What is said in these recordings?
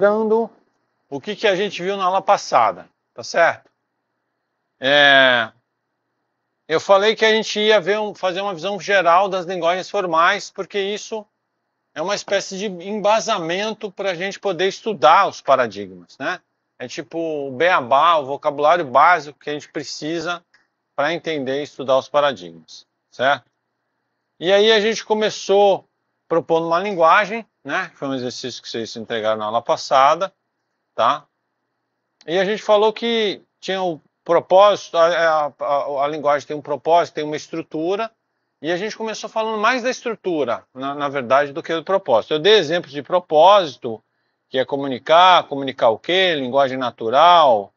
dando o que a gente viu na aula passada, tá certo? Eu falei que a gente ia fazer uma visão geral das linguagens formais, porque isso é uma espécie de embasamento para a gente poder estudar os paradigmas, né? É tipo o beabá, o vocabulário básico que a gente precisa para entender e estudar os paradigmas, certo? E aí a gente começou propondo uma linguagem, né? Que foi um exercício que vocês entregaram na aula passada, tá? E a gente falou que tinha o propósito, a linguagem tem um propósito, tem uma estrutura, e a gente começou falando mais da estrutura, na verdade, do que do propósito. Eu dei exemplos de propósito, que é comunicar o quê? Linguagem natural,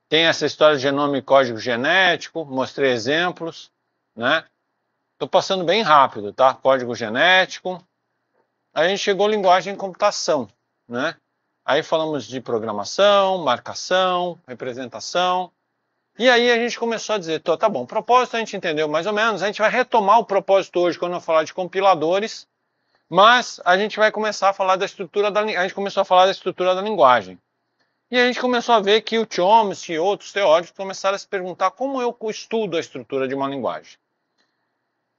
tem essa história de genoma e código genético, mostrei exemplos, né? Estou passando bem rápido, tá? Código genético. Aí a gente chegou à linguagem em computação, né? Aí falamos de programação, marcação, representação. E aí a gente começou a dizer, tá bom, propósito a gente entendeu mais ou menos, a gente vai retomar o propósito hoje quando eu falar de compiladores, mas a gente vai começar a falar da estrutura da linguagem. A gente começou a falar da estrutura da linguagem. E a gente começou a ver que o Chomsky e outros teóricos começaram a se perguntar como eu estudo a estrutura de uma linguagem.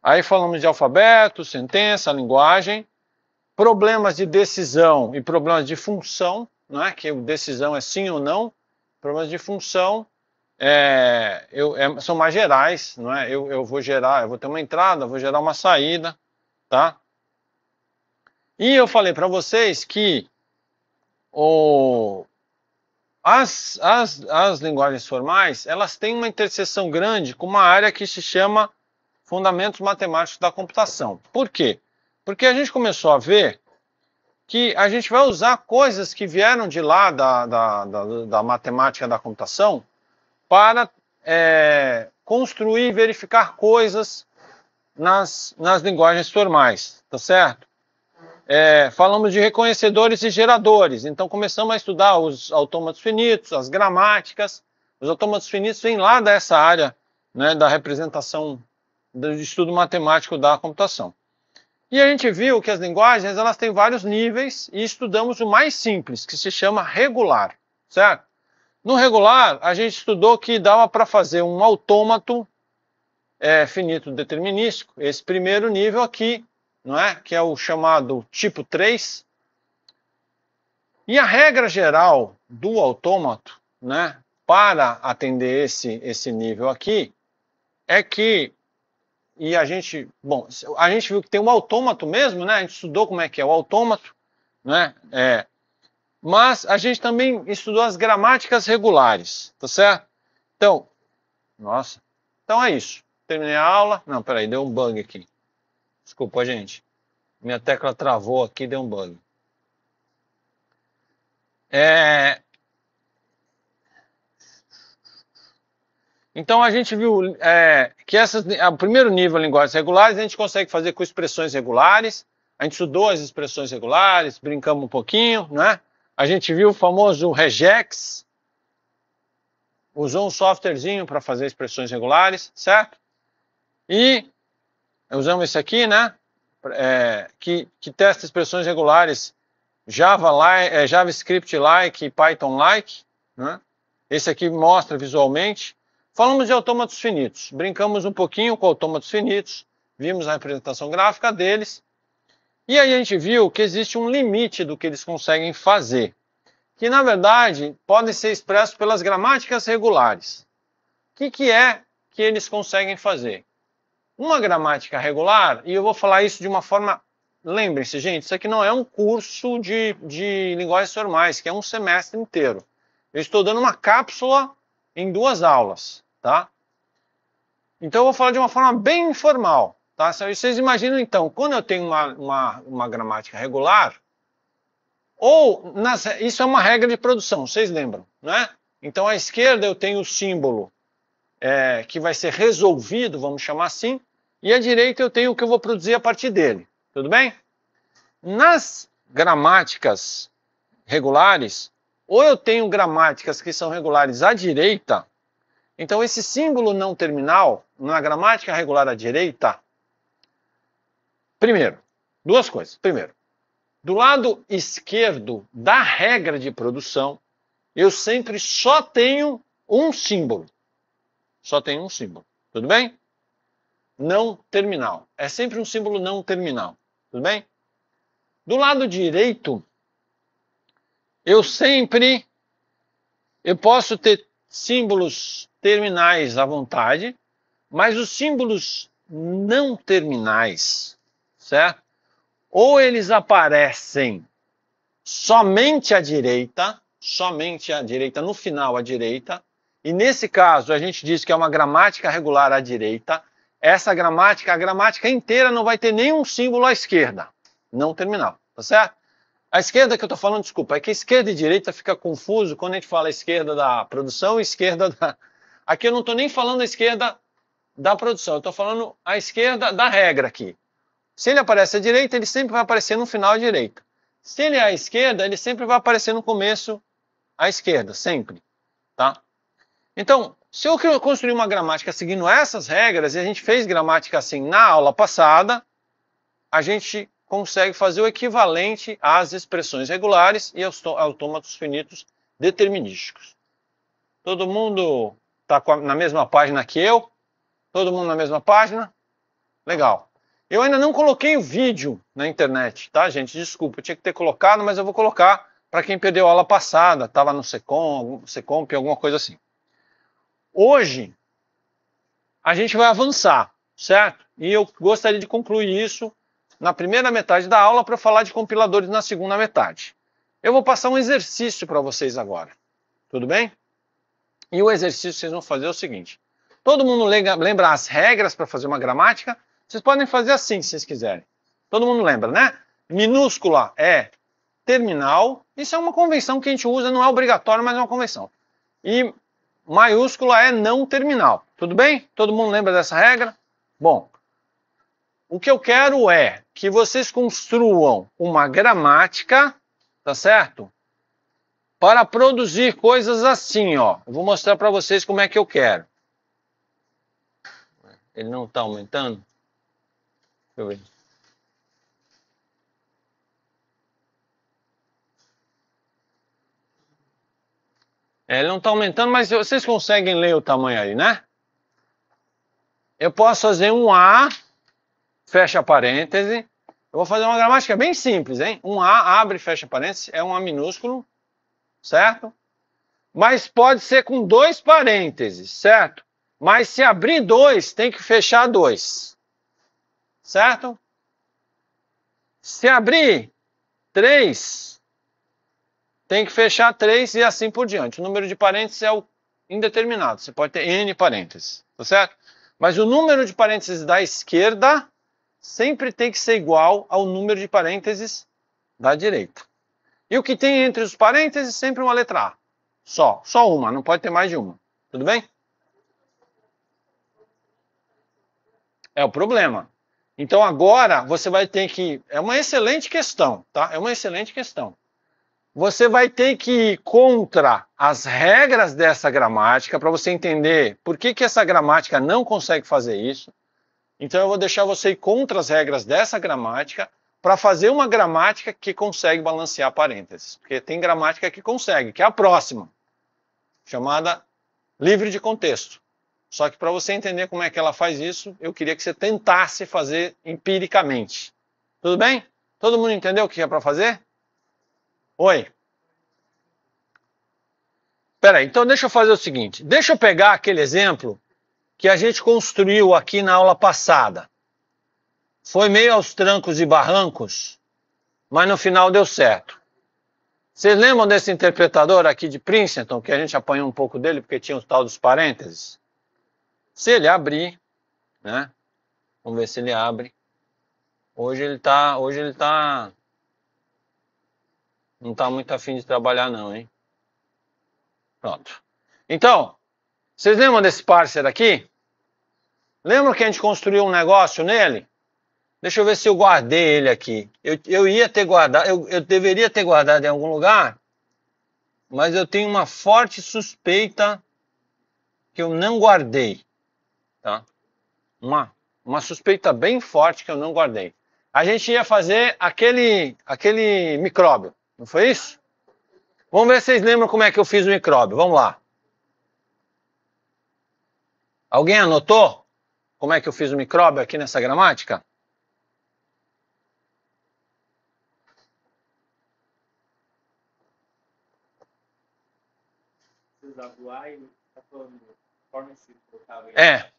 Aí falamos de alfabeto, sentença, linguagem, problemas de decisão e problemas de função, não é? Que decisão é sim ou não, problemas de função são mais gerais, não é? Eu vou ter uma entrada, vou gerar uma saída, tá? E eu falei para vocês que as linguagens formais, elas têm uma interseção grande com uma área que se chama Fundamentos Matemáticos da Computação. Por quê? Porque a gente começou a ver que a gente vai usar coisas que vieram de lá da matemática da computação para construir e verificar coisas nas linguagens formais, tá certo? Falamos de reconhecedores e geradores, então começamos a estudar os autômatos finitos, as gramáticas. Os autômatos finitos vêm lá dessa área, né, da representação, do estudo matemático da computação. E a gente viu que as linguagens elas têm vários níveis e estudamos o mais simples, que se chama regular, certo? No regular, a gente estudou que dava para fazer um autômato finito determinístico, esse primeiro nível aqui, não é? Que é o chamado tipo 3. E a regra geral do autômato, né, para atender esse nível aqui, é que a gente viu que tem um autômato mesmo, né? A gente estudou como é que é o autômato, né? Mas a gente também estudou as gramáticas regulares, tá certo? Então, então é isso. Terminei a aula. Não, peraí, deu um bug aqui. Desculpa, gente. Minha tecla travou aqui, deu um bug. Então a gente viu que o primeiro nível de linguagens regulares a gente consegue fazer com expressões regulares. A gente estudou as expressões regulares, brincamos um pouquinho, né? A gente viu o famoso regex, usou um softwarezinho para fazer expressões regulares, certo? E usamos esse aqui, né? Que testa expressões regulares JavaScript-like e Python-like, né? Esse aqui mostra visualmente. Falamos de autômatos finitos, brincamos um pouquinho com autômatos finitos, vimos a representação gráfica deles, e aí a gente viu que existe um limite do que eles conseguem fazer, que na verdade podem ser expressos pelas gramáticas regulares. O que é que eles conseguem fazer? Uma gramática regular, e eu vou falar isso de uma forma... Lembrem-se, gente, isso aqui não é um curso de linguagens formais, que é um semestre inteiro. Eu estou dando uma cápsula em 2 aulas, tá? Então eu vou falar de uma forma bem informal, tá? Vocês imaginam então, quando eu tenho uma gramática regular, isso é uma regra de produção, vocês lembram, né? Então à esquerda eu tenho o símbolo que vai ser resolvido, vamos chamar assim, e à direita eu tenho o que eu vou produzir a partir dele, tudo bem? Nas gramáticas regulares, ou eu tenho gramáticas que são regulares à direita, então esse símbolo não terminal, na gramática regular à direita, primeiro, duas coisas. Primeiro, Do lado esquerdo da regra de produção, eu sempre só tenho um símbolo. Só tenho um símbolo. Tudo bem? Não terminal. É sempre um símbolo não terminal. Tudo bem? Do lado direito, eu posso ter símbolos terminais à vontade, mas os símbolos não terminais, certo? Ou eles aparecem somente à direita, no final à direita, e nesse caso a gente diz que é uma gramática regular à direita. Essa gramática, a gramática inteira não vai ter nenhum símbolo à esquerda, não terminal, tá certo? A esquerda que eu estou falando, desculpa, é que esquerda e direita fica confuso quando a gente fala esquerda da produção e esquerda da... Aqui eu não estou nem falando a esquerda da produção, eu estou falando a esquerda da regra aqui. Se ele aparece à direita, ele sempre vai aparecer no final à direita. Se ele é à esquerda, ele sempre vai aparecer no começo à esquerda, sempre, tá? Então, se eu construir uma gramática seguindo essas regras, e a gente fez gramática assim na aula passada, a gente consegue fazer o equivalente às expressões regulares e aos autômatos finitos determinísticos. Todo mundo está na mesma página que eu? Todo mundo na mesma página? Legal. Eu ainda não coloquei o vídeo na internet, tá, gente? Desculpa, eu tinha que ter colocado, mas eu vou colocar para quem perdeu a aula passada, estava no Secomp, alguma coisa assim. Hoje, a gente vai avançar, certo? E eu gostaria de concluir isso na primeira metade da aula para falar de compiladores na segunda metade. Eu vou passar um exercício para vocês agora, tudo bem? E o exercício que vocês vão fazer é o seguinte. Todo mundo lembra as regras para fazer uma gramática? Vocês podem fazer assim, se vocês quiserem. Todo mundo lembra, né? Minúscula é terminal. Isso é uma convenção que a gente usa, não é obrigatório, mas é uma convenção. E maiúscula é não terminal. Tudo bem? Todo mundo lembra dessa regra? Bom, o que eu quero é que vocês construam uma gramática, tá certo? Para produzir coisas assim, ó. Eu vou mostrar para vocês como é que eu quero. Ele não está aumentando? Deixa eu ver. Ele não está aumentando, mas vocês conseguem ler o tamanho aí, né? Eu posso fazer um A, fecha parêntese. Eu vou fazer uma gramática bem simples, hein? Um A, abre, fecha parêntese, é um A minúsculo, certo? Mas pode ser com 2 parênteses, certo? Mas se abrir 2, tem que fechar 2, certo? Se abrir 3, tem que fechar 3 e assim por diante. O número de parênteses é o indeterminado, você pode ter N parênteses, tá certo? Mas o número de parênteses da esquerda sempre tem que ser igual ao número de parênteses da direita. E o que tem entre os parênteses, sempre uma letra A. Só uma, não pode ter mais de uma. Tudo bem? É o problema. Então agora você vai ter que... É uma excelente questão, tá? É uma excelente questão. Você vai ter que ir contra as regras dessa gramática para você entender por que essa gramática não consegue fazer isso. Então eu vou deixar você ir contra as regras dessa gramática para fazer uma gramática que consegue balancear parênteses. Porque tem gramática que consegue, que é a próxima, chamada livre de contexto. Só que para você entender como é que ela faz isso, eu queria que você tentasse fazer empiricamente. Tudo bem? Todo mundo entendeu o que é para fazer? Oi? Espera aí, então deixa eu fazer o seguinte. Deixa eu pegar aquele exemplo que a gente construiu aqui na aula passada. Foi meio aos trancos e barrancos, mas no final deu certo. Vocês lembram desse interpretador aqui de Princeton, que a gente apanhou um pouco dele porque tinha o tal dos parênteses? Se ele abrir, né? Vamos ver se ele abre. Hoje ele não tá muito afim de trabalhar não, hein? Pronto. Então, vocês lembram desse parser aqui? Lembram que a gente construiu um negócio nele? Deixa eu ver se eu guardei ele aqui. Eu ia ter guardado, eu deveria ter guardado em algum lugar, mas eu tenho uma forte suspeita que eu não guardei. Tá? Uma suspeita bem forte que eu não guardei. a gente ia fazer aquele micróbio, não foi isso? Vamos ver se vocês lembram como é que eu fiz o micróbio. Vamos lá. Alguém anotou como é que eu fiz o micróbio aqui nessa gramática? É.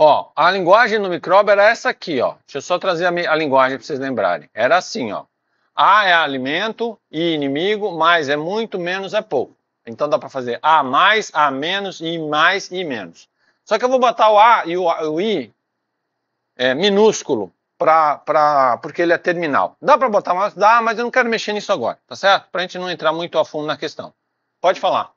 Ó, a linguagem no micróbio era essa aqui, ó. Deixa eu só trazer a linguagem para vocês lembrarem. Era assim, ó. A é alimento, I inimigo, mais é muito, menos é pouco. Então dá para fazer A mais, A menos, I mais, I menos. Só que eu vou botar o A e o I minúsculo, porque ele é terminal. Dá para botar mais? Dá, mas eu não quero mexer nisso agora, tá certo? Para a gente não entrar muito a fundo na questão. Pode falar.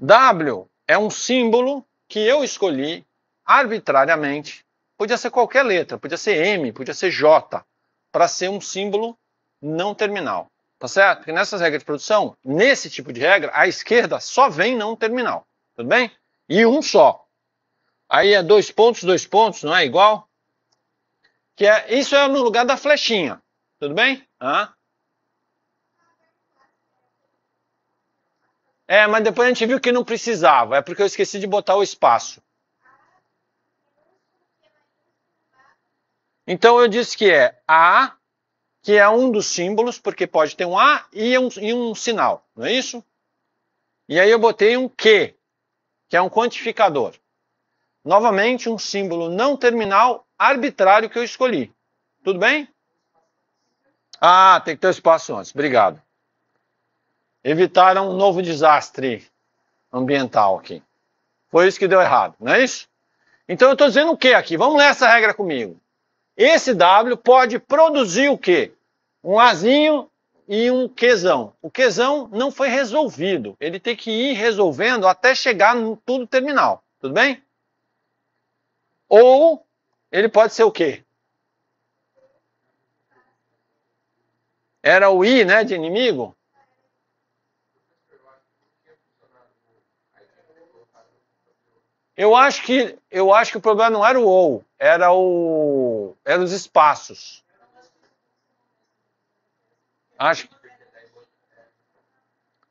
W é um símbolo que eu escolhi arbitrariamente. Podia ser qualquer letra, podia ser M, podia ser J, para ser um símbolo não terminal. Tá certo? Porque nessas regras de produção, nesse tipo de regra, a esquerda só vem não terminal. Tudo bem? E um só. Aí é 2 pontos, não é igual? Isso é no lugar da flechinha. Tudo bem? Mas depois a gente viu que não precisava. É porque eu esqueci de botar o espaço. Então eu disse que é A, que é um dos símbolos, porque pode ter um A e um sinal, não é isso? E aí eu botei um Q, que é um quantificador. Novamente, um símbolo não terminal arbitrário que eu escolhi. Tudo bem? Ah, tem que ter o espaço antes. Obrigado. Evitaram um novo desastre ambiental aqui. Foi isso que deu errado, não é isso? Então eu estou dizendo o que aqui? Vamos ler essa regra comigo. Esse W pode produzir o quê? Um Azinho e um Qzão. O Qzão não foi resolvido. Ele tem que ir resolvendo até chegar no tudo terminal. Tudo bem? Ou ele pode ser o quê? Era o I, né, de inimigo? Eu acho que o problema não era o ou, era os espaços. Acho.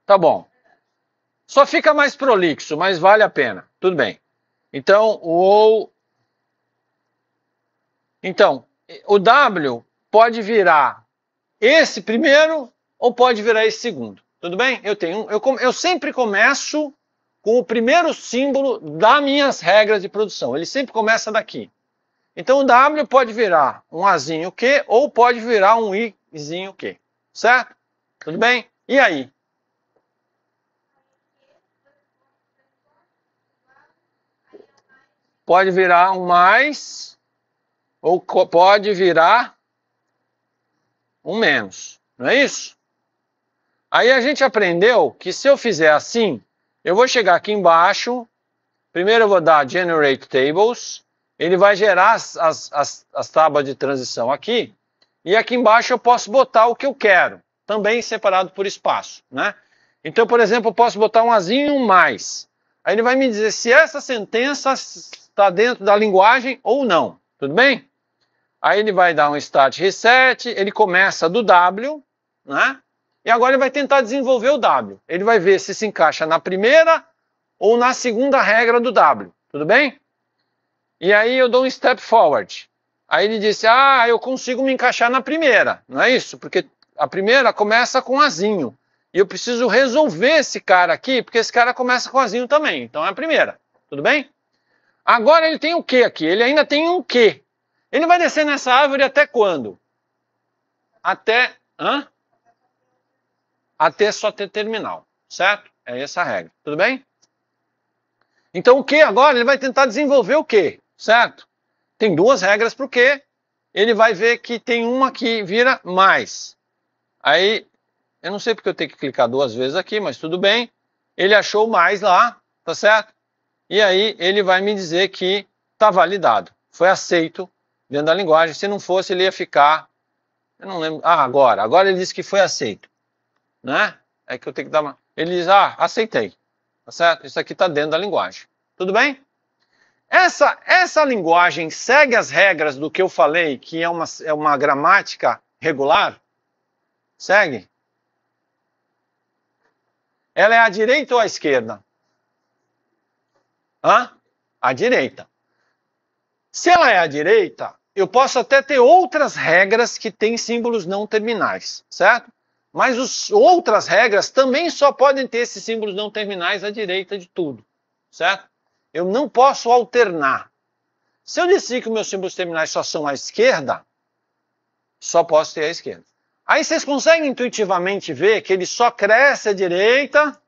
Tá bom. Só fica mais prolixo, mas vale a pena. Tudo bem. Então, o W pode virar esse primeiro ou pode virar esse segundo. Tudo bem? Eu sempre começo com o primeiro símbolo das minhas regras de produção. Ele sempre começa daqui. Então o W pode virar um Azinho Q ou pode virar um Izinho Q. Certo? Tudo bem? E aí? Pode virar um mais ou pode virar um menos. Não é isso? Aí a gente aprendeu que se eu fizer assim, eu vou chegar aqui embaixo, primeiro eu vou dar Generate Tables, ele vai gerar as tábuas de transição aqui, e aqui embaixo eu posso botar o que eu quero, também separado por espaço, né? Então, por exemplo, eu posso botar um Azinho e um mais. Aí ele vai me dizer se essa sentença está dentro da linguagem ou não, tudo bem? Aí ele vai dar um Start Reset, ele começa do W, né? E agora ele vai tentar desenvolver o W. Ele vai ver se encaixa na primeira ou na segunda regra do W. Tudo bem? E aí eu dou um step forward. Aí ele disse, eu consigo me encaixar na primeira. Não é isso? Porque a primeira começa com Azinho. E eu preciso resolver esse cara aqui, porque esse cara começa com Azinho também. Então é a primeira. Tudo bem? Agora ele tem o Q aqui? Ele ainda tem um Q. Ele vai descer nessa árvore até quando? Até só ter terminal, certo? É essa a regra, tudo bem? Então o Q agora, ele vai tentar desenvolver o Q, certo? Tem duas regras para o Q, ele vai ver que tem uma que vira mais. Aí, eu não sei porque eu tenho que clicar duas vezes aqui, mas tudo bem. Ele achou mais lá, tá certo? E aí ele vai me dizer que está validado, foi aceito dentro da linguagem. Se não fosse, ele ia ficar, eu não lembro, agora ele disse que foi aceito. Né? É que eu tenho que dar uma... Ele diz, ah, aceitei. Tá certo? Isso aqui está dentro da linguagem. Tudo bem? Essa linguagem segue as regras do que eu falei, que é uma gramática regular? Segue? Ela é à direita ou à esquerda? Hã? À direita. Se ela é à direita, eu posso até ter outras regras que têm símbolos não terminais, certo? Mas as outras regras também só podem ter esses símbolos não terminais à direita de tudo, certo? Eu não posso alternar. Se eu disser que meus símbolos terminais só são à esquerda, só posso ter à esquerda. Aí vocês conseguem intuitivamente ver que ele só cresce à direita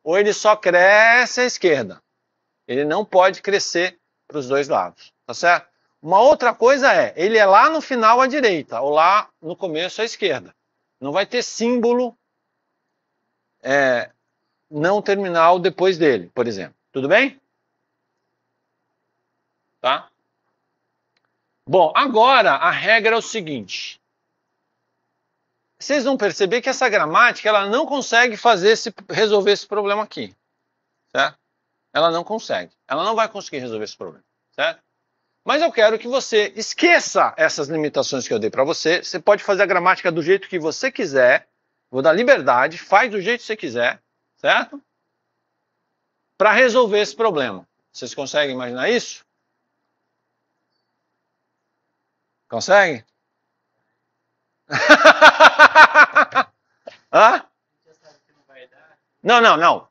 ou ele só cresce à esquerda. Ele não pode crescer para os dois lados, tá certo? Uma outra coisa ele é lá no final à direita ou lá no começo à esquerda. Não vai ter símbolo não terminal depois dele, por exemplo. Tudo bem? Tá? Bom, agora a regra é o seguinte. Vocês vão perceber que essa gramática ela não consegue resolver esse problema aqui, certo? Ela não consegue. Ela não vai conseguir resolver esse problema, certo? Mas eu quero que você esqueça essas limitações que eu dei para você. Você pode fazer a gramática do jeito que você quiser. Vou dar liberdade, faz do jeito que você quiser, certo? Para resolver esse problema. Vocês conseguem imaginar isso? Conseguem? Hã? Não.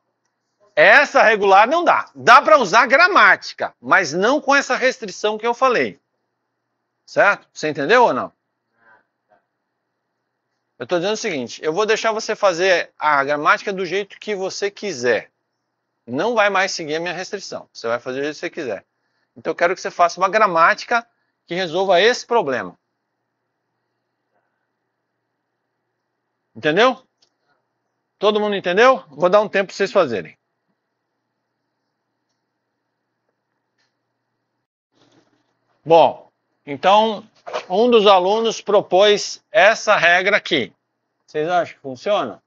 Essa regular não dá. Dá para usar gramática, mas não com essa restrição que eu falei. Certo? Você entendeu ou não? Eu estou dizendo o seguinte, eu vou deixar você fazer a gramática do jeito que você quiser. Não vai mais seguir a minha restrição. Você vai fazer do jeito que você quiser. Então eu quero que você faça uma gramática que resolva esse problema. Entendeu? Todo mundo entendeu? Vou dar um tempo para vocês fazerem. Bom, então um dos alunos propôs essa regra aqui. Vocês acham que funciona?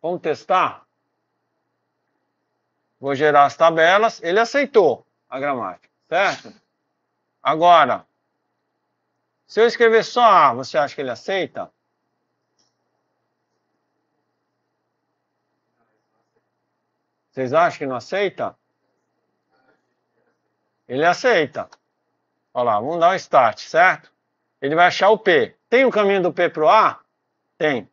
Vamos testar? Vou gerar as tabelas. Ele aceitou a gramática, certo? Agora, se eu escrever só A, você acha que ele aceita? Vocês acham que não aceita? Ele aceita. Olha lá, vamos dar um start, certo? Ele vai achar o P. Tem o caminho do P para o A? Tem.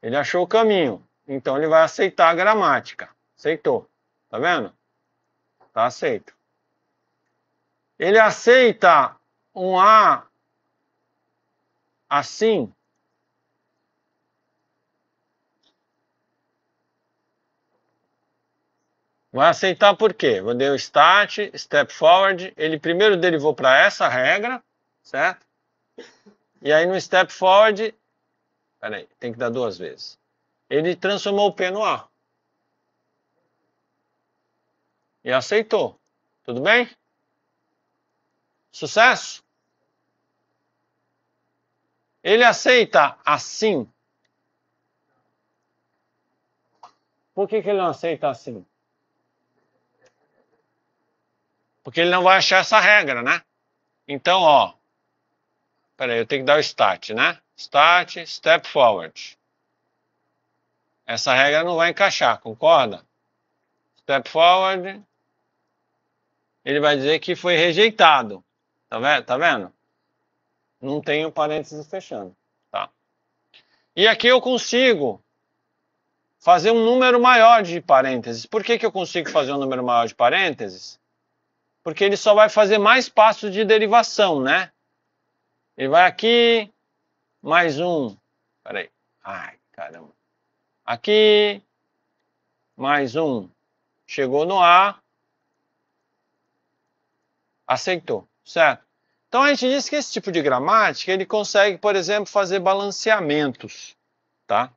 Ele achou o caminho. Então ele vai aceitar a gramática. Aceitou. Tá vendo? Tá aceito. Ele aceita um A assim. Vai aceitar por quê? Vou dar o start, step forward. Ele primeiro derivou para essa regra, certo? E aí no step forward, peraí, tem que dar duas vezes. Ele transformou o P no A. E aceitou. Tudo bem? Sucesso? Ele aceita assim. Por que ele não aceita assim? Porque ele não vai achar essa regra, né? Então, ó. Peraí, eu tenho que dar o start, né? Start, step forward. Essa regra não vai encaixar, concorda? Step forward. Ele vai dizer que foi rejeitado. Tá vendo? Não tem o parênteses fechando. Tá? E aqui eu consigo fazer um número maior de parênteses. Por que eu consigo fazer um número maior de parênteses? Porque ele só vai fazer mais passos de derivação, né? Ele vai aqui, mais um. Peraí. Ai, caramba. Aqui, mais um. Chegou no A. Aceitou, certo? Então a gente diz que esse tipo de gramática, ele consegue, por exemplo, fazer balanceamentos, tá?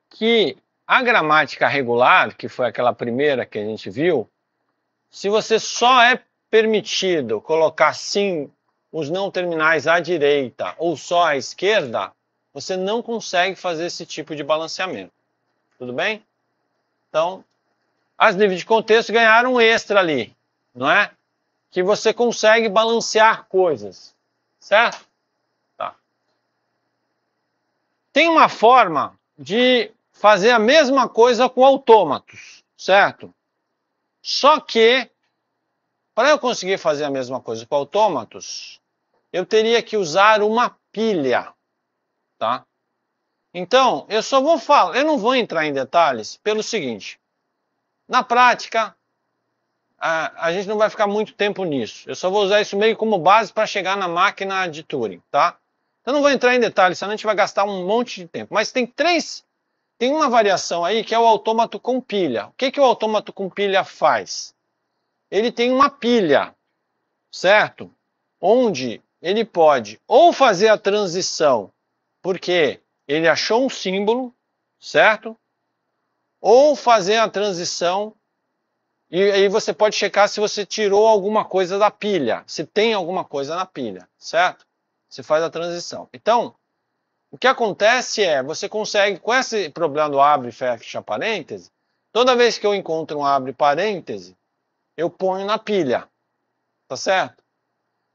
Que a gramática regular, que foi aquela primeira que a gente viu, se você só é permitido colocar sim os não terminais à direita ou só à esquerda, você não consegue fazer esse tipo de balanceamento. Tudo bem? Então, as livres de contexto ganharam um extra ali, não é? Que você consegue balancear coisas, certo? Tá. Tem uma forma de fazer a mesma coisa com autômatos, certo? Só que, para eu conseguir fazer a mesma coisa com autômatos, eu teria que usar uma pilha, tá? Então, eu só vou falar, eu não vou entrar em detalhes pelo seguinte, na prática, a gente não vai ficar muito tempo nisso. Eu só vou usar isso meio como base para chegar na máquina de Turing, tá? Eu não vou entrar em detalhes, senão a gente vai gastar um monte de tempo. Mas tem uma variação aí que é o autômato com pilha. O que o autômato com pilha faz? Ele tem uma pilha, certo? Onde ele pode ou fazer a transição, porque ele achou um símbolo, certo? Ou fazer a transição, e aí você pode checar se você tirou alguma coisa da pilha, se tem alguma coisa na pilha, certo? Você faz a transição. Então, o que acontece é, você consegue, com esse problema do abre e fecha parêntese, toda vez que eu encontro um abre parêntese, eu ponho na pilha, tá certo?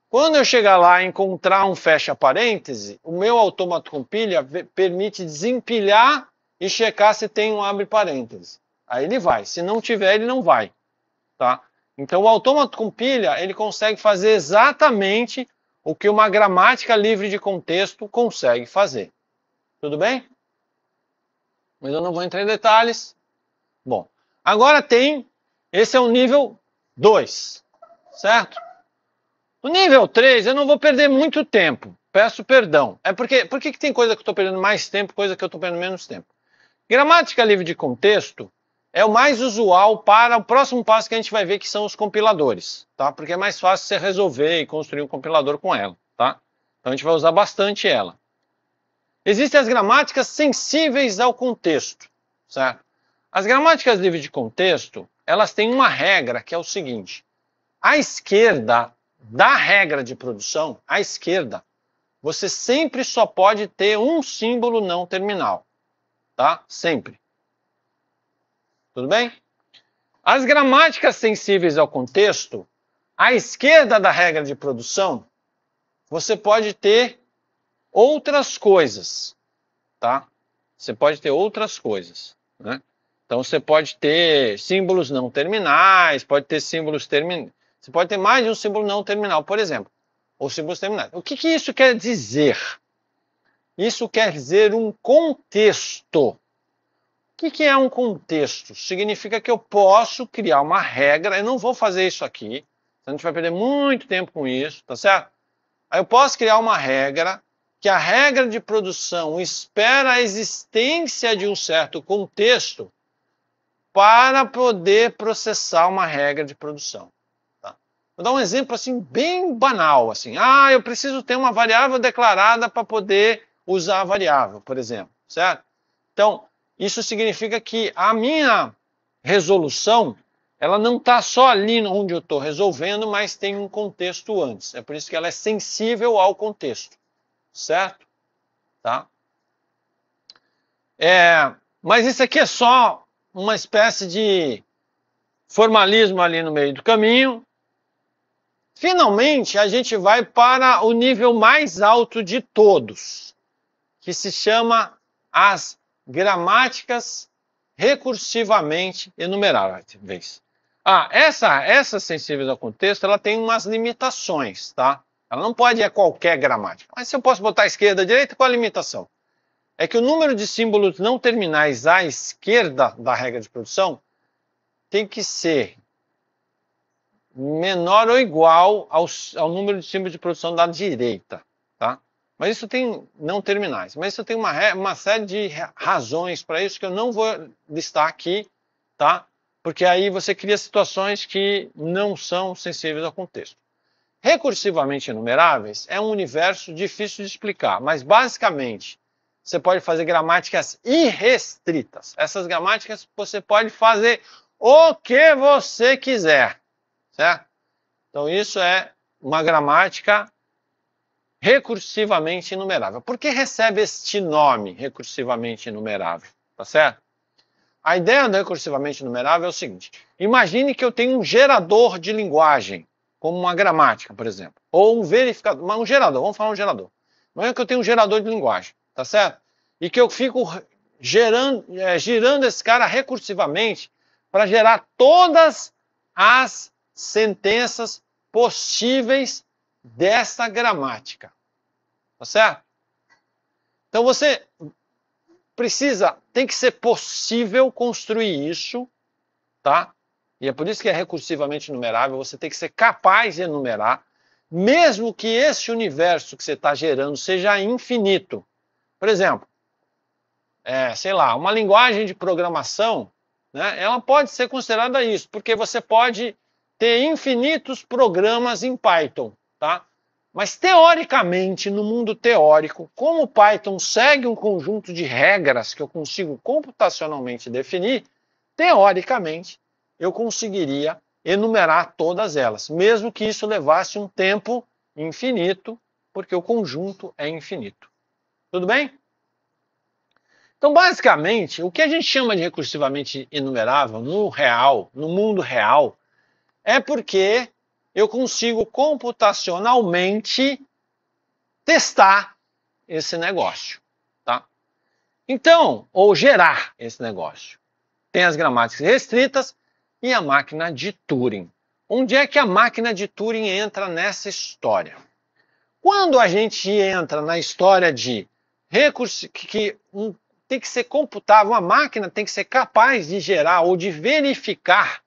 Quando eu chegar lá e encontrar um fecha parêntese, o meu autômato com pilha permite desempilhar e checar se tem um abre parêntese. Aí ele vai, se não tiver, ele não vai, tá? Então o autômato com pilha, ele consegue fazer exatamente o que uma gramática livre de contexto consegue fazer. Tudo bem? Mas eu não vou entrar em detalhes. Bom, agora esse é o nível 2, certo? O nível 3, eu não vou perder muito tempo. Peço perdão. Por que tem coisa que eu estou perdendo mais tempo, coisa que eu estou perdendo menos tempo? Gramática livre de contexto é o mais usual para o próximo passo que a gente vai ver, que são os compiladores, tá? Porque é mais fácil você resolver e construir um compilador com ela, tá? Então a gente vai usar bastante ela. Existem as gramáticas sensíveis ao contexto, certo? As gramáticas livres de contexto, elas têm uma regra que é o seguinte: à esquerda da regra de produção, à esquerda, você sempre só pode ter um símbolo não terminal, tá? Sempre. Tudo bem? As gramáticas sensíveis ao contexto, à esquerda da regra de produção, você pode ter outras coisas, tá? Você pode ter outras coisas, né? Então você pode ter símbolos não terminais, pode ter símbolos terminais. Você pode ter mais de um símbolo não terminal, por exemplo, ou símbolos terminais. O que isso quer dizer? Isso quer dizer um contexto. O que é um contexto? Significa que eu posso criar uma regra, eu não vou fazer isso aqui, a gente vai perder muito tempo com isso, tá certo? Aí eu posso criar uma regra, que a regra de produção espera a existência de um certo contexto para poder processar uma regra de produção. Tá? Vou dar um exemplo assim bem banal, assim. Eu preciso ter uma variável declarada para poder usar a variável, por exemplo, certo? Então, isso significa que a minha resolução, ela não está só ali onde eu estou resolvendo, mas tem um contexto antes. É por isso que ela é sensível ao contexto, certo? Tá? Mas isso aqui é só uma espécie de formalismo ali no meio do caminho. Finalmente, a gente vai para o nível mais alto de todos, que se chama as gramáticas recursivamente enumeráveis. Essa sensíveis ao contexto, ela tem umas limitações, tá? Ela não pode ir qualquer gramática. Mas se eu posso botar esquerda, direita, qual a limitação? É que o número de símbolos não terminais à esquerda da regra de produção tem que ser menor ou igual ao número de símbolos de produção da direita, tá? Mas isso tem não terminais. Mas isso tem uma série de razões para isso que eu não vou listar aqui, tá? Porque aí você cria situações que não são sensíveis ao contexto. Recursivamente enumeráveis é um universo difícil de explicar, mas basicamente você pode fazer gramáticas irrestritas. Essas gramáticas você pode fazer o que você quiser, certo? Então isso é uma gramática recursivamente enumerável. Por que recebe este nome, recursivamente enumerável? Tá certo? A ideia do recursivamente enumerável é o seguinte: imagine que eu tenho um gerador de linguagem, como uma gramática, por exemplo, ou um verificador, um gerador, vamos falar um gerador. Imagine que eu tenho um gerador de linguagem, tá certo? E que eu fico girando esse cara recursivamente para gerar todas as sentenças possíveis dessa gramática, tá certo? Então você tem que ser possível construir isso, tá? E é por isso que é recursivamente enumerável, você tem que ser capaz de enumerar, mesmo que esse universo que você está gerando seja infinito. Por exemplo, sei lá, uma linguagem de programação, né, ela pode ser considerada isso, porque você pode ter infinitos programas em Python, tá? Mas teoricamente, no mundo teórico, como o Python segue um conjunto de regras que eu consigo computacionalmente definir, teoricamente, eu conseguiria enumerar todas elas, mesmo que isso levasse um tempo infinito, porque o conjunto é infinito. Tudo bem? Então, basicamente, o que a gente chama de recursivamente enumerável no mundo real, é porque eu consigo computacionalmente testar esse negócio, tá? Então, ou gerar esse negócio. Tem as gramáticas restritas e a máquina de Turing. Onde é que a máquina de Turing entra nessa história? Quando a gente entra na história de tem que ser computável, uma máquina tem que ser capaz de gerar ou de verificar,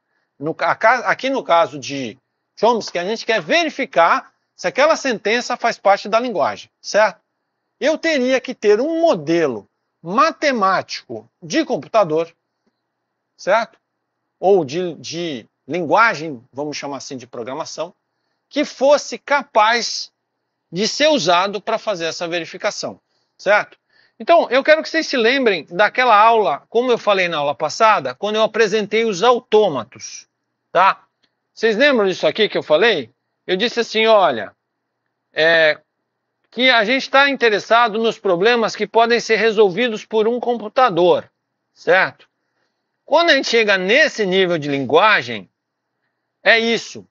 aqui no caso de Chomsky, a gente quer verificar se aquela sentença faz parte da linguagem, certo? Eu teria que ter um modelo matemático de computador, certo? Ou de linguagem, vamos chamar assim, de programação, que fosse capaz de ser usado para fazer essa verificação, certo? Então, eu quero que vocês se lembrem daquela aula, como eu falei na aula passada, quando eu apresentei os autômatos, tá? Vocês lembram disso aqui que eu falei? Eu disse assim, olha, que a gente está interessado nos problemas que podem ser resolvidos por um computador, certo? Quando a gente chega nesse nível de linguagem, é isso.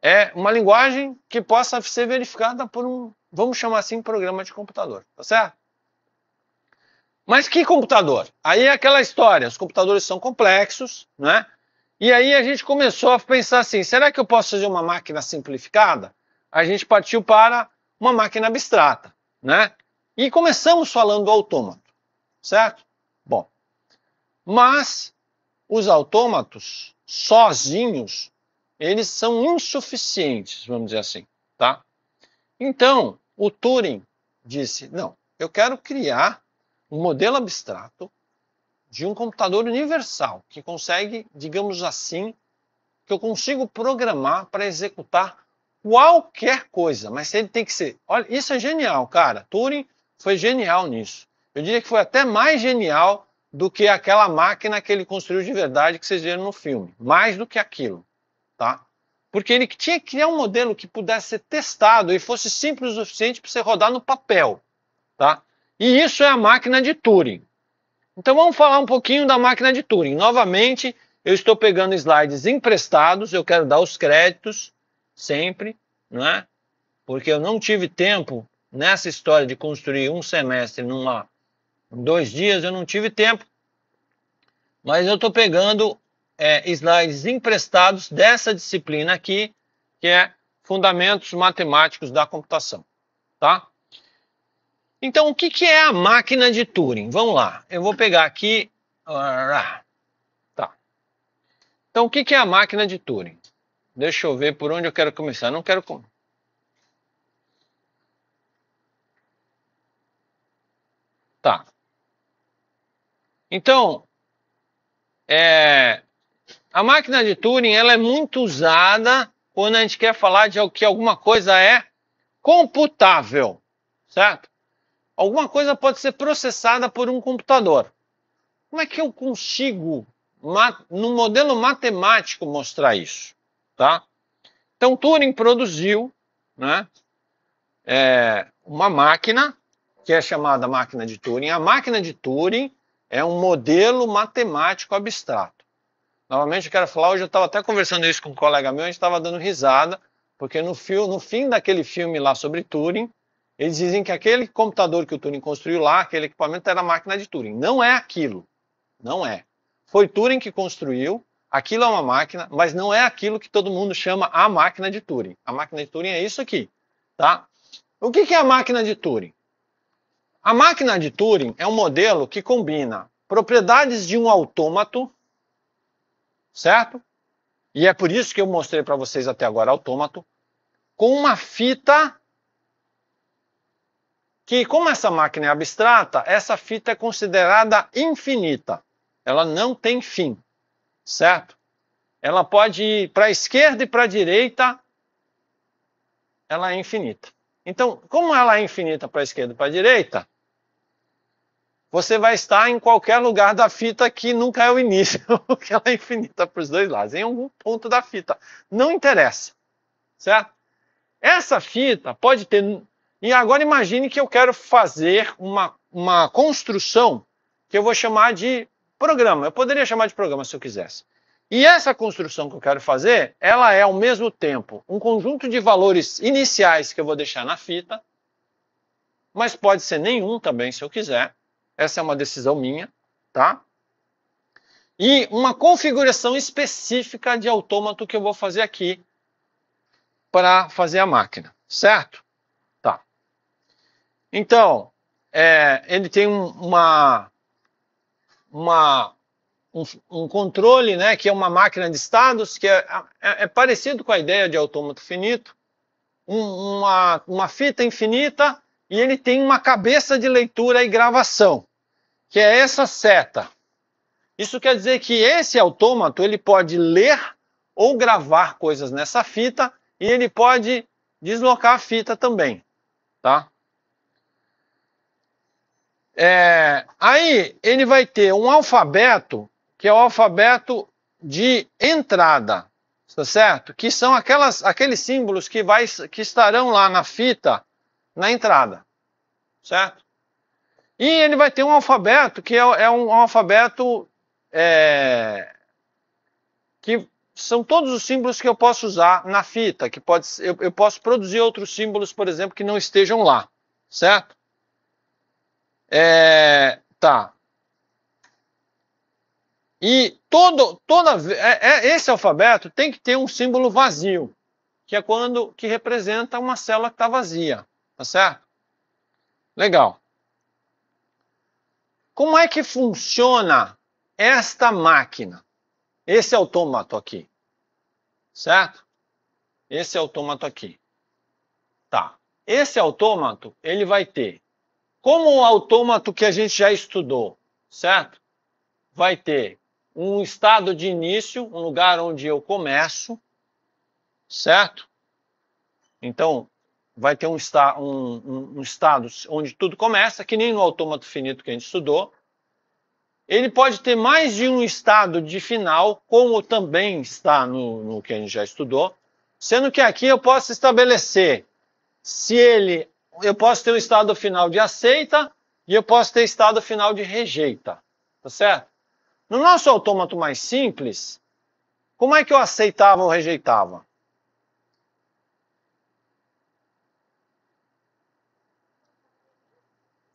É uma linguagem que possa ser verificada por vamos chamar assim, programa de computador, tá certo? Mas que computador? Aí é aquela história, os computadores são complexos, né? E aí a gente começou a pensar assim, será que eu posso fazer uma máquina simplificada? A gente partiu para uma máquina abstrata, né? E começamos falando do autômato, certo? Bom, mas os autômatos sozinhos, eles são insuficientes, vamos dizer assim, tá? Então, o Turing disse, não, eu quero criar um modelo abstrato de um computador universal, que consegue, digamos assim, que eu consigo programar para executar qualquer coisa, mas ele tem que ser... Olha, isso é genial, cara. Turing foi genial nisso. Eu diria que foi até mais genial do que aquela máquina que ele construiu de verdade que vocês viram no filme. Mais do que aquilo, tá? Porque ele tinha que criar um modelo que pudesse ser testado e fosse simples o suficiente para você rodar no papel, tá? E isso é a máquina de Turing. Então vamos falar um pouquinho da máquina de Turing. Novamente, eu estou pegando slides emprestados, eu quero dar os créditos sempre, não é? Porque eu não tive tempo nessa história de construir um semestre em 2 dias, eu não tive tempo. Mas eu estou pegando slides emprestados dessa disciplina aqui, que é Fundamentos Matemáticos da Computação, tá? Então, o que é a máquina de Turing? Vamos lá, eu vou pegar aqui... Tá. Então, o que é a máquina de Turing? Deixa eu ver por onde eu quero começar. Não quero... Tá. Então, a máquina de Turing ela é muito usada quando a gente quer falar de que alguma coisa é computável, certo? Alguma coisa pode ser processada por um computador. Como é que eu consigo, no modelo matemático, mostrar isso? Tá? Então, Turing produziu, né, uma máquina que é chamada máquina de Turing. A máquina de Turing é um modelo matemático abstrato. Novamente, eu quero falar, hoje eu estava até conversando isso com um colega meu, a gente estava dando risada, porque no fim daquele filme lá sobre Turing, eles dizem que aquele computador que o Turing construiu lá, aquele equipamento era a máquina de Turing. Não é aquilo. Não é. Foi Turing que construiu, aquilo é uma máquina, mas não é aquilo que todo mundo chama a máquina de Turing. A máquina de Turing é isso aqui, tá? O que é a máquina de Turing? A máquina de Turing é um modelo que combina propriedades de um autômato, certo? E é por isso que eu mostrei para vocês até agora autômato, com uma fita que, como essa máquina é abstrata, essa fita é considerada infinita. Ela não tem fim, certo? Ela pode ir para a esquerda e para a direita, ela é infinita. Então, como ela é infinita para a esquerda e para a direita, você vai estar em qualquer lugar da fita que nunca é o início, porque ela é infinita para os dois lados, em algum ponto da fita. Não interessa, certo? Essa fita pode ter... E agora imagine que eu quero fazer uma construção que eu vou chamar de programa. Eu poderia chamar de programa se eu quisesse. E essa construção que eu quero fazer, ela é ao mesmo tempo um conjunto de valores iniciais que eu vou deixar na fita, mas pode ser nenhum também se eu quiser. Essa é uma decisão minha, tá? E uma configuração específica de autômato que eu vou fazer aqui para fazer a máquina, certo? Tá. Então, ele tem um controle, né, que é uma máquina de estados, que é parecido com a ideia de autômato finito, uma fita infinita, e ele tem uma cabeça de leitura e gravação, que é essa seta. Isso quer dizer que esse autômato ele pode ler ou gravar coisas nessa fita, e ele pode deslocar a fita também, tá? Aí ele vai ter um alfabeto, que é o alfabeto de entrada, tá certo? Que são aqueles símbolos que estarão lá na fita, na entrada, certo? E ele vai ter um alfabeto que é um alfabeto que são todos os símbolos que eu posso usar na fita, que eu posso produzir outros símbolos, por exemplo, que não estejam lá, certo? Tá. E esse alfabeto tem que ter um símbolo vazio, que é que representa uma célula que está vazia, tá certo? Legal. Como é que funciona esta máquina? Esse autômato aqui, certo? Esse autômato aqui. Tá. Esse autômato, ele vai ter, como o autômato que a gente já estudou, certo? Vai ter um estado de início, um lugar onde eu começo, certo? Então, vai ter um estado onde tudo começa, que nem no autômato finito que a gente estudou. Ele pode ter mais de um estado de final, como também está no que a gente já estudou, sendo que aqui eu posso estabelecer eu posso ter um estado final de aceita e eu posso ter estado final de rejeita, tá certo? No nosso autômato mais simples, como é que eu aceitava ou rejeitava?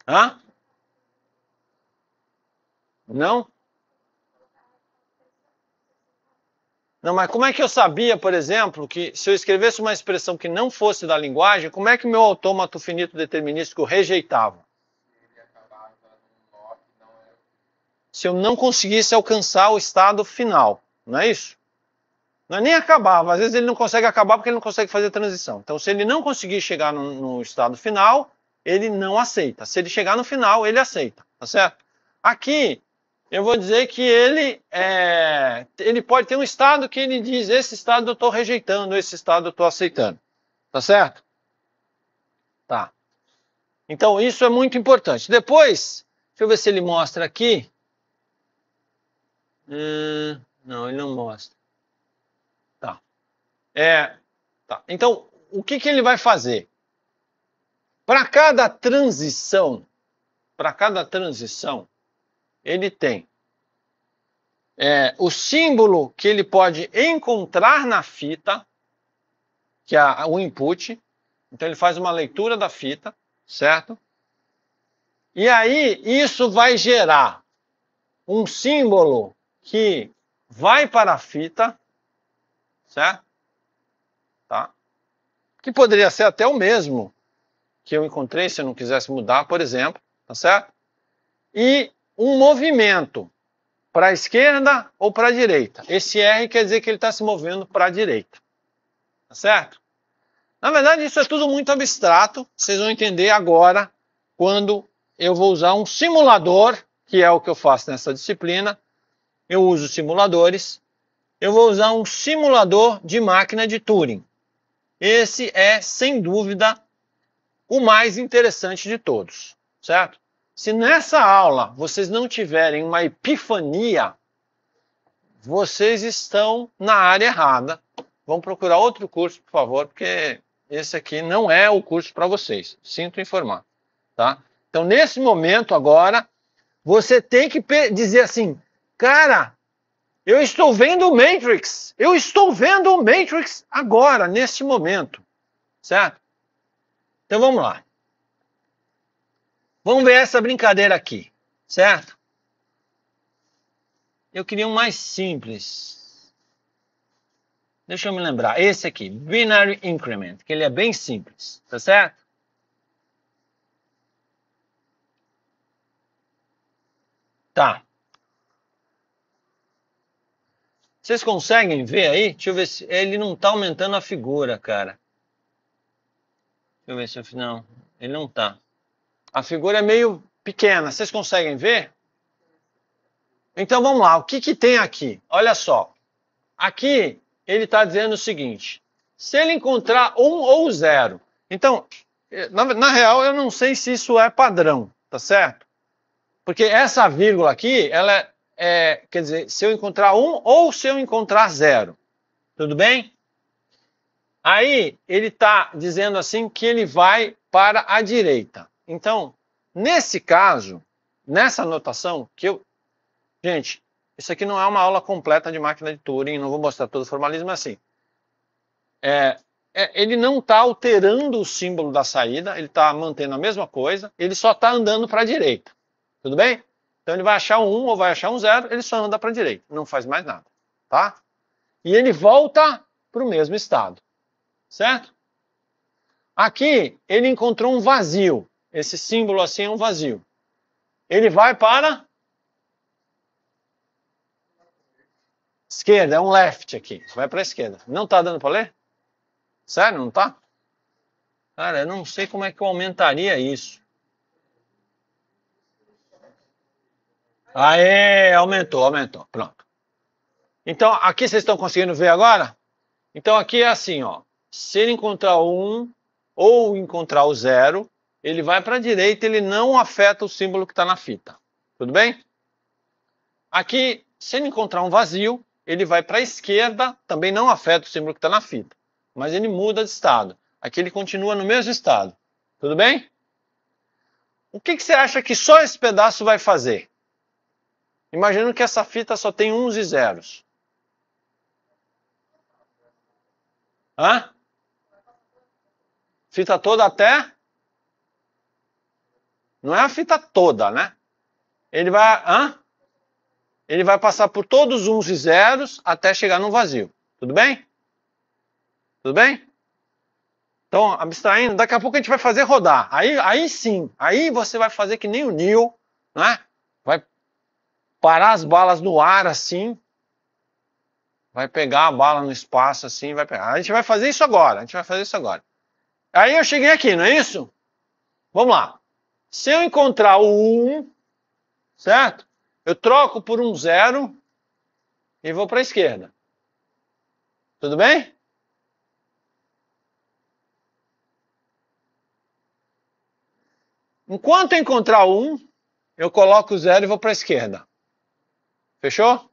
Hã? Não? Não, mas como é que eu sabia, por exemplo, que se eu escrevesse uma expressão que não fosse da linguagem, como é que o meu autômato finito determinístico rejeitava? Se eu não conseguisse alcançar o estado final, não é isso? Não é nem acabava, às vezes ele não consegue acabar porque ele não consegue fazer transição. Então, se ele não conseguir chegar no estado final, ele não aceita. Se ele chegar no final, ele aceita, tá certo? Aqui, eu vou dizer que ele pode ter um estado que ele diz, esse estado eu estou rejeitando, esse estado eu estou aceitando, tá certo? Tá. Então, isso é muito importante. Depois, deixa eu ver se ele mostra aqui. Não, ele não mostra. Tá. Tá. Então, o que ele vai fazer? Para cada transição, ele tem o símbolo que ele pode encontrar na fita, que é o input. Então ele faz uma leitura da fita, certo? E aí isso vai gerar um símbolo que vai para a fita, certo? Tá? Que poderia ser até o mesmo que eu encontrei, se eu não quisesse mudar, por exemplo, tá certo? E um movimento para a esquerda ou para a direita. Esse R quer dizer que ele está se movendo para a direita, tá certo? Na verdade, isso é tudo muito abstrato, vocês vão entender agora quando eu vou usar um simulador, que é o que eu faço nessa disciplina. Eu uso simuladores. Eu vou usar um simulador de máquina de Turing. Esse é, sem dúvida, o mais interessante de todos, certo? Se nessa aula vocês não tiverem uma epifania, vocês estão na área errada. Vão procurar outro curso, por favor, porque esse aqui não é o curso para vocês. Sinto informar, tá? Então, nesse momento agora, você tem que dizer assim, cara, eu estou vendo o Matrix. Eu estou vendo o Matrix agora, nesse momento, certo? Então, vamos lá. Vamos ver essa brincadeira aqui, certo? Eu queria um mais simples. Deixa eu me lembrar. Esse aqui, Binary Increment, que ele é bem simples, tá certo? Tá. Vocês conseguem ver aí? Deixa eu ver se ele não está aumentando a figura, cara. Deixa eu ver se eu... Não, ele não está. A figura é meio pequena. Vocês conseguem ver? Então vamos lá. O que que tem aqui? Olha só. Aqui ele está dizendo o seguinte. Se ele encontrar 1 ou 0. Então, na real, eu não sei se isso é padrão, tá certo? Porque essa vírgula aqui, ela quer dizer, se eu encontrar 1 ou se eu encontrar 0. Tudo bem? Aí, ele está dizendo assim que ele vai para a direita. Então, nesse caso, nessa anotação, que eu... Gente, isso aqui não é uma aula completa de máquina de Turing, não vou mostrar todo o formalismo assim. Ele não está alterando o símbolo da saída, ele está mantendo a mesma coisa, ele só está andando para a direita. Tudo bem? Então ele vai achar um 1 ou vai achar um 0, ele só anda para a direita, não faz mais nada. Tá? E ele volta para o mesmo estado. Certo? Aqui ele encontrou um vazio. Esse símbolo assim é um vazio. Ele vai para esquerda, é um left aqui. Vai para a esquerda. Não está dando para ler? Sério, não está? Cara, eu não sei como é que eu aumentaria isso. Aê, aumentou. Pronto. Então, aqui vocês estão conseguindo ver agora? Então, aqui é assim, ó. Se ele encontrar o 1 ou encontrar o 0, ele vai para a direita, ele não afeta o símbolo que está na fita. Tudo bem? Aqui, se ele encontrar um vazio, ele vai para a esquerda, também não afeta o símbolo que está na fita. Mas ele muda de estado. Aqui ele continua no mesmo estado. Tudo bem? O que você acha que só esse pedaço vai fazer? Imaginando que essa fita só tem 1s e 0s. Hã? Fita toda até? Não é a fita toda, né? Ele vai... Hã? Ele vai passar por todos os 1s e 0s até chegar no vazio. Tudo bem? Tudo bem? Então, abstraindo, daqui a pouco a gente vai fazer rodar. Aí sim, aí você vai fazer que nem o Neo, né? Vai parar as balas no ar assim, vai pegar a bala no espaço assim, vai pegar. A gente vai fazer isso agora, Aí eu cheguei aqui, não é isso? Vamos lá. Se eu encontrar o 1, certo? Eu troco por um 0 e vou para a esquerda. Tudo bem? Enquanto eu encontrar o 1, eu coloco o 0 e vou para a esquerda. Fechou?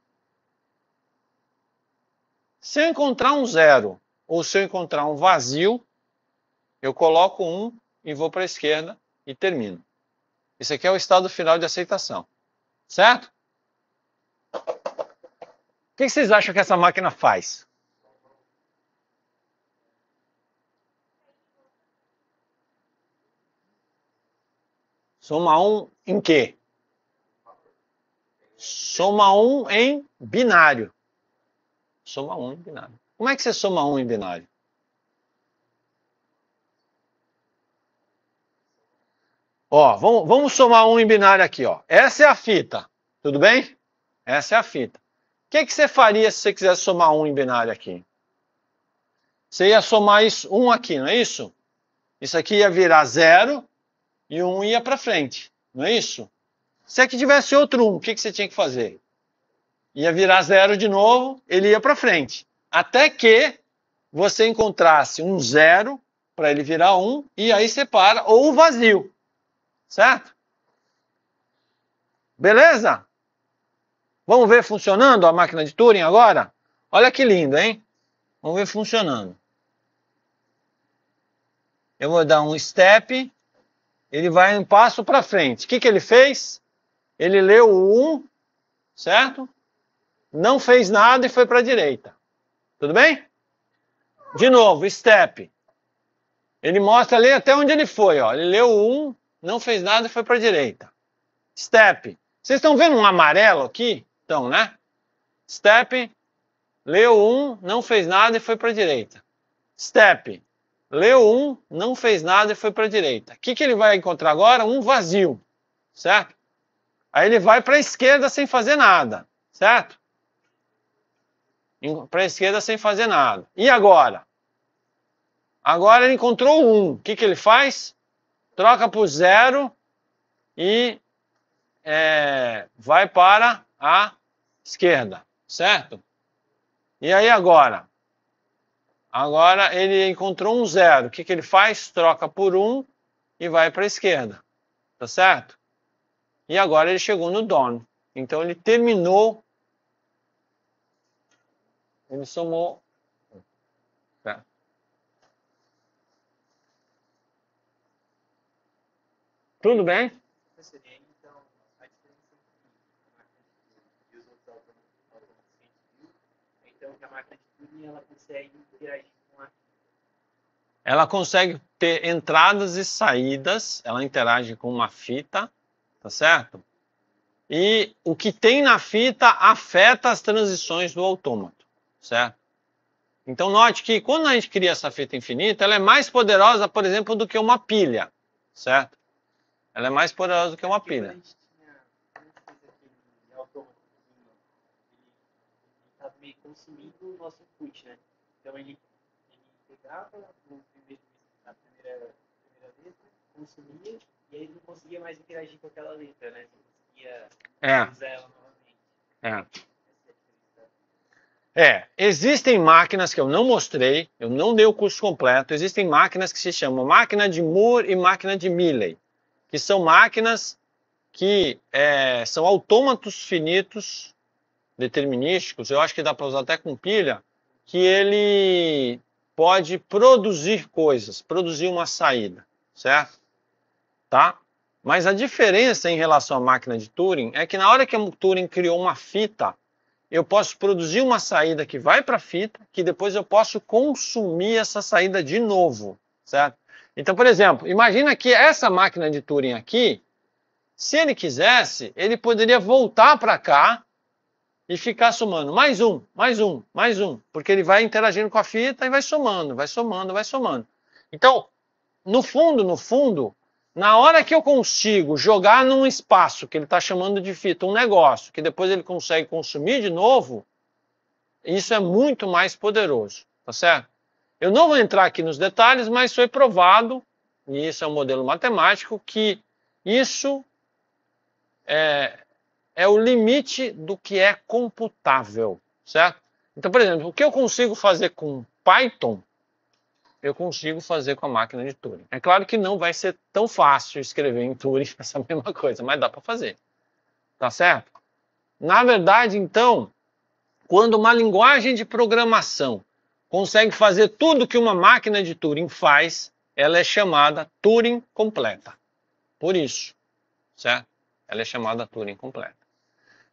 Se eu encontrar um 0 ou se eu encontrar um vazio, eu coloco 1 e vou para a esquerda e termino. Isso aqui é o estado final de aceitação. Certo? O que vocês acham que essa máquina faz? Soma 1 em quê? Soma 1 em binário. Soma 1 em binário. Como é que você soma 1 em binário? Ó, vamos somar 1 em binário aqui, ó. Essa é a fita, tudo bem? Essa é a fita. O que você faria se você quisesse somar 1 em binário aqui? Você ia somar isso, 1 aqui, não é isso? Isso aqui ia virar 0 e 1 ia para frente, não é isso? Se aqui tivesse outro 1, o que você tinha que fazer? Ia virar 0 de novo, ele ia para frente. Até que você encontrasse um 0 para ele virar 1 e aí separa, ou o vazio. Certo? Beleza? Vamos ver funcionando a máquina de Turing agora? Olha que lindo, hein? Vamos ver funcionando. Eu vou dar um step, ele vai um passo para frente. O que ele fez? Ele leu o 1, certo? Não fez nada e foi para a direita. Tudo bem? De novo, step. Ele mostra ali até onde ele foi. Ó. Ele leu o 1, não fez nada e foi para a direita. Step. Vocês estão vendo um amarelo aqui? Então, né? Step. Leu 1, não fez nada e foi para a direita. Step. Leu 1, não fez nada e foi para a direita. O que ele vai encontrar agora? Um vazio. Certo? Aí ele vai para a esquerda sem fazer nada. Certo? Para a esquerda sem fazer nada. E agora? Agora ele encontrou o 1. O que ele faz? Troca por 0 e vai para a esquerda. Certo? E aí agora? Agora ele encontrou um 0. O que ele faz? Troca por 1 e vai para a esquerda. Tá certo? E agora ele chegou no done. Então ele terminou. Ele somou. Tá. Tudo bem? Então a máquina de Turing ela consegue interagir com a... Ela consegue ter entradas e saídas, ela interage com uma fita, tá certo? E o que tem na fita afeta as transições do autômato, certo? Então note que quando a gente cria essa fita infinita, ela é mais poderosa, por exemplo, do que uma pilha, certo? Ela é mais poderosa do que uma pilha. Estava meio consumindo o nosso input, né? Então ele pegava na primeira letra, consumia, e aí ele não conseguia mais interagir com aquela letra, né? Não conseguia usar ela novamente. Existem máquinas que eu não mostrei, eu não dei o curso completo, existem máquinas que se chamam máquina de Moore e máquina de Mealy, que são máquinas que são autômatos finitos determinísticos, eu acho que dá para usar até com pilha, que ele pode produzir coisas, produzir uma saída, certo? Tá? Mas a diferença em relação à máquina de Turing é que na hora que o Turing criou uma fita, eu posso produzir uma saída que vai para a fita, que depois eu posso consumir essa saída de novo, certo? Então, por exemplo, imagina que essa máquina de Turing aqui, se ele quisesse, ele poderia voltar para cá e ficar somando mais um, mais um, mais um, porque ele vai interagindo com a fita e vai somando, vai somando, vai somando. Então, no fundo, na hora que eu consigo jogar num espaço que ele está chamando de fita, um negócio, que depois ele consegue consumir de novo, isso é muito mais poderoso, tá certo? Eu não vou entrar aqui nos detalhes, mas foi provado, e isso é um modelo matemático, que isso é o limite do que é computável, certo? Então, por exemplo, o que eu consigo fazer com Python, eu consigo fazer com a máquina de Turing. É claro que não vai ser tão fácil escrever em Turing essa mesma coisa, mas dá para fazer. Tá certo? Na verdade, então, quando uma linguagem de programação consegue fazer tudo que uma máquina de Turing faz, ela é chamada Turing completa. Por isso, certo? Ela é chamada Turing completa.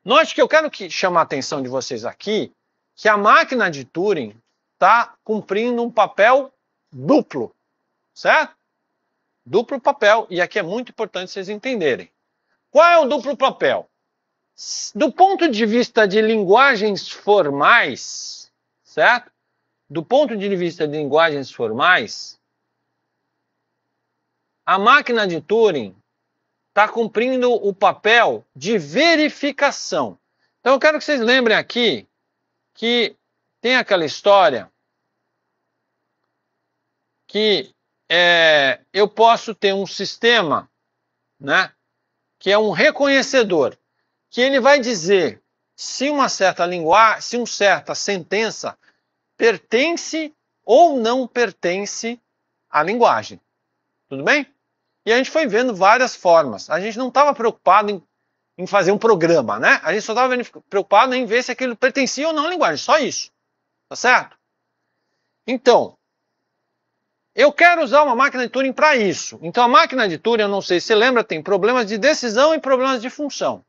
Note que eu quero chamar a atenção de vocês aqui, que a máquina de Turing está cumprindo um papel duplo, certo? Duplo papel, e aqui é muito importante vocês entenderem. Qual é o duplo papel? Do ponto de vista de linguagens formais, certo? Do ponto de vista de linguagens formais, a máquina de Turing está cumprindo o papel de verificação. Então eu quero que vocês lembrem aqui que tem aquela história que eu posso ter um sistema, né, que é um reconhecedor, que ele vai dizer se uma certa linguagem, se uma certa sentença pertence ou não pertence à linguagem. Tudo bem? E a gente foi vendo várias formas. A gente não estava preocupado em fazer um programa, né? A gente só estava preocupado em ver se aquilo pertencia ou não à linguagem. Só isso. Tá certo? Então, eu quero usar uma máquina de Turing para isso. Então, a máquina de Turing, eu não sei se você lembra, tem problemas de decisão e problemas de função.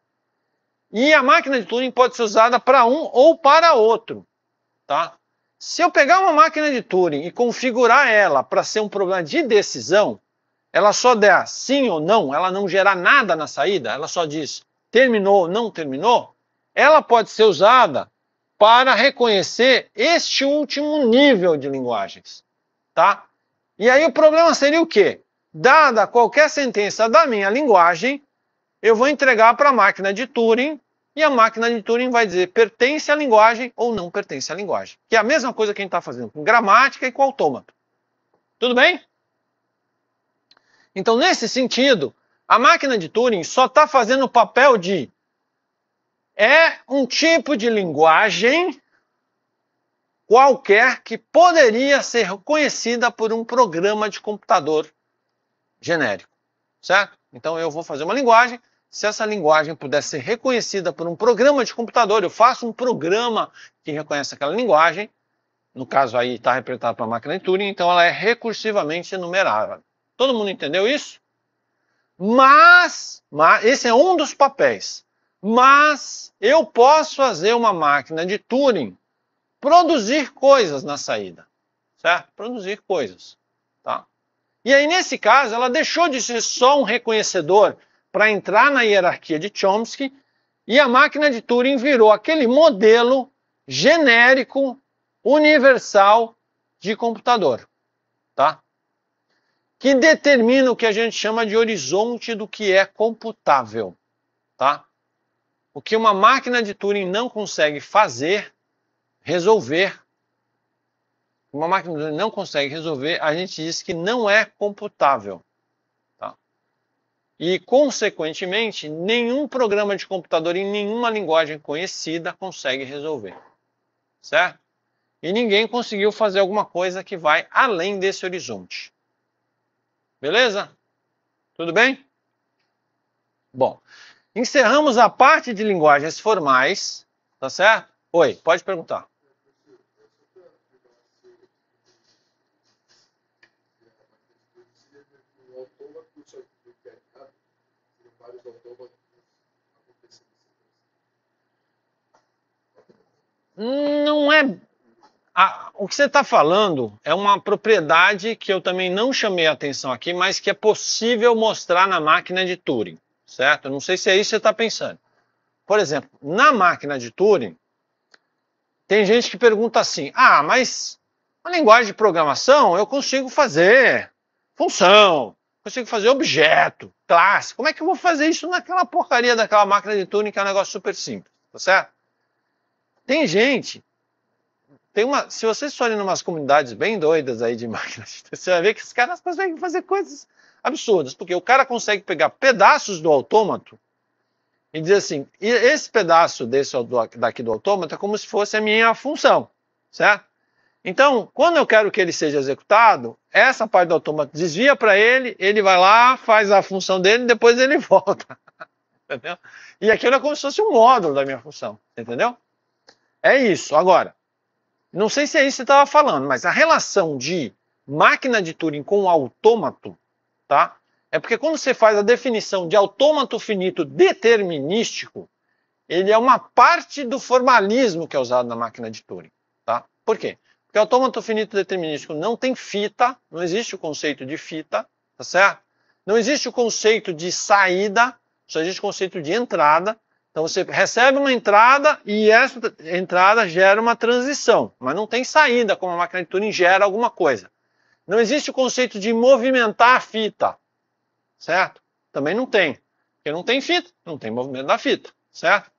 E a máquina de Turing pode ser usada para um ou para outro. Tá? Se eu pegar uma máquina de Turing e configurar ela para ser um problema de decisão, ela só der sim ou não, ela não gerar nada na saída, ela só diz terminou ou não terminou, ela pode ser usada para reconhecer este último nível de linguagens. Tá? E aí o problema seria o quê? Dada qualquer sentença da minha linguagem, eu vou entregar para a máquina de Turing e a máquina de Turing vai dizer pertence à linguagem ou não pertence à linguagem. Que é a mesma coisa que a gente está fazendo com gramática e com autômato. Tudo bem? Então, nesse sentido, a máquina de Turing só está fazendo o papel de um tipo de linguagem qualquer que poderia ser reconhecida por um programa de computador genérico, certo? Então eu vou fazer uma linguagem, se essa linguagem puder ser reconhecida por um programa de computador, eu faço um programa que reconhece aquela linguagem, no caso aí está representado para a máquina de Turing, então ela é recursivamente enumerável. Todo mundo entendeu isso? Mas esse é um dos papéis. Mas eu posso fazer uma máquina de Turing produzir coisas na saída, certo? Produzir coisas, tá? E aí, nesse caso, ela deixou de ser só um reconhecedor para entrar na hierarquia de Chomsky e a máquina de Turing virou aquele modelo genérico, universal de computador, tá? Que determina o que a gente chama de horizonte do que é computável, tá? O que uma máquina de Turing não consegue resolver, uma máquina de Turing não consegue resolver, a gente diz que não é computável. Tá? E, consequentemente, nenhum programa de computador em nenhuma linguagem conhecida consegue resolver. Certo? E ninguém conseguiu fazer alguma coisa que vai além desse horizonte. Beleza? Tudo bem? Bom, encerramos a parte de linguagens formais, tá certo? Oi, pode perguntar. Não é... O que você está falando é uma propriedade que eu também não chamei a atenção aqui, mas que é possível mostrar na máquina de Turing, certo? Eu não sei se é isso que você está pensando. Por exemplo, na máquina de Turing, tem gente que pergunta assim, mas a linguagem de programação eu consigo fazer função, consigo fazer objeto, classe. Como é que eu vou fazer isso naquela porcaria daquela máquina de Turing que é um negócio super simples, tá certo? Tem gente... se vocês forem em umas comunidades bem doidas aí de máquinas, você vai ver que os caras conseguem fazer coisas absurdas, porque o cara consegue pegar pedaços do autômato e dizer assim, esse pedaço daqui do autômato é como se fosse a minha função, certo? Então, quando eu quero que ele seja executado, essa parte do autômato desvia para ele, ele vai lá, faz a função dele e depois ele volta, entendeu? E aquilo é como se fosse um módulo da minha função, entendeu? É isso. Agora, não sei se é isso que você estava falando, mas a relação de máquina de Turing com autômato, tá? É porque quando você faz a definição de autômato finito determinístico, ele é uma parte do formalismo que é usado na máquina de Turing, tá? Por quê? Porque autômato finito determinístico não tem fita, não existe o conceito de fita, tá certo? Não existe o conceito de saída, só existe o conceito de entrada. Então você recebe uma entrada e essa entrada gera uma transição, mas não tem saída como a máquina de Turing gera alguma coisa. Não existe o conceito de movimentar a fita, certo? Também não tem, porque não tem fita, não tem movimento da fita, certo?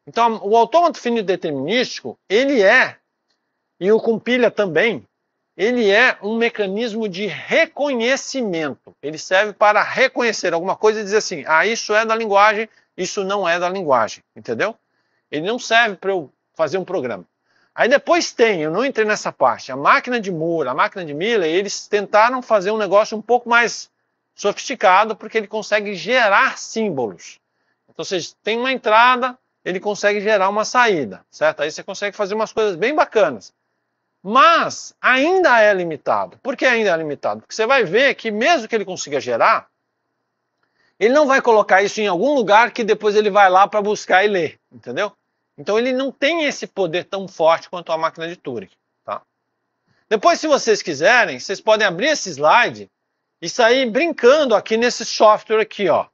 Então o autômato finito determinístico, ele é, e o compiler também, ele é um mecanismo de reconhecimento. Ele serve para reconhecer alguma coisa e dizer assim, ah, isso é da linguagem, isso não é da linguagem, entendeu? Ele não serve para eu fazer um programa. Aí depois tem, eu não entrei nessa parte, a máquina de Moore, a máquina de Miller, eles tentaram fazer um negócio um pouco mais sofisticado, porque ele consegue gerar símbolos. Então, ou seja, tem uma entrada, ele consegue gerar uma saída, certo? Aí você consegue fazer umas coisas bem bacanas. Mas ainda é limitado. Por que ainda é limitado? Porque você vai ver que mesmo que ele consiga gerar, ele não vai colocar isso em algum lugar que depois ele vai lá para buscar e ler, entendeu? Então ele não tem esse poder tão forte quanto a máquina de Turing, tá? Depois, se vocês quiserem, vocês podem abrir esse slide e sair brincando aqui nesse software aqui, ó.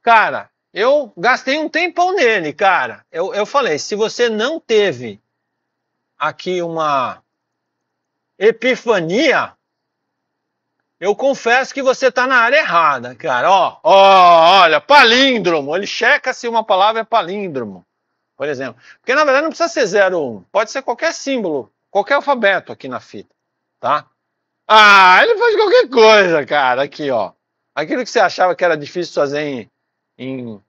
Cara, eu gastei um tempão nele, cara. Eu falei, se você não teve aqui uma epifania, eu confesso que você está na área errada, cara. Olha, palíndromo. Ele checa se uma palavra é palíndromo, por exemplo. Porque, na verdade, não precisa ser 0 ou 1. Pode ser qualquer símbolo, qualquer alfabeto aqui na fita, tá? Ah, ele faz qualquer coisa, cara. Aqui, ó. Aquilo que você achava que era difícil fazer em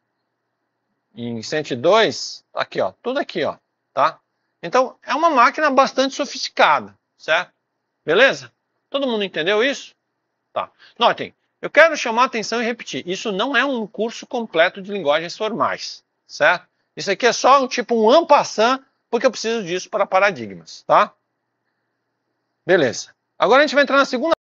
102, aqui, ó. Tudo aqui, ó, tá? Então, é uma máquina bastante sofisticada, certo? Beleza? Todo mundo entendeu isso? Tá. Notem, eu quero chamar a atenção e repetir. Isso não é um curso completo de linguagens formais, certo? Isso aqui é só um en passant, porque eu preciso disso para paradigmas, tá? Beleza. Agora a gente vai entrar na segunda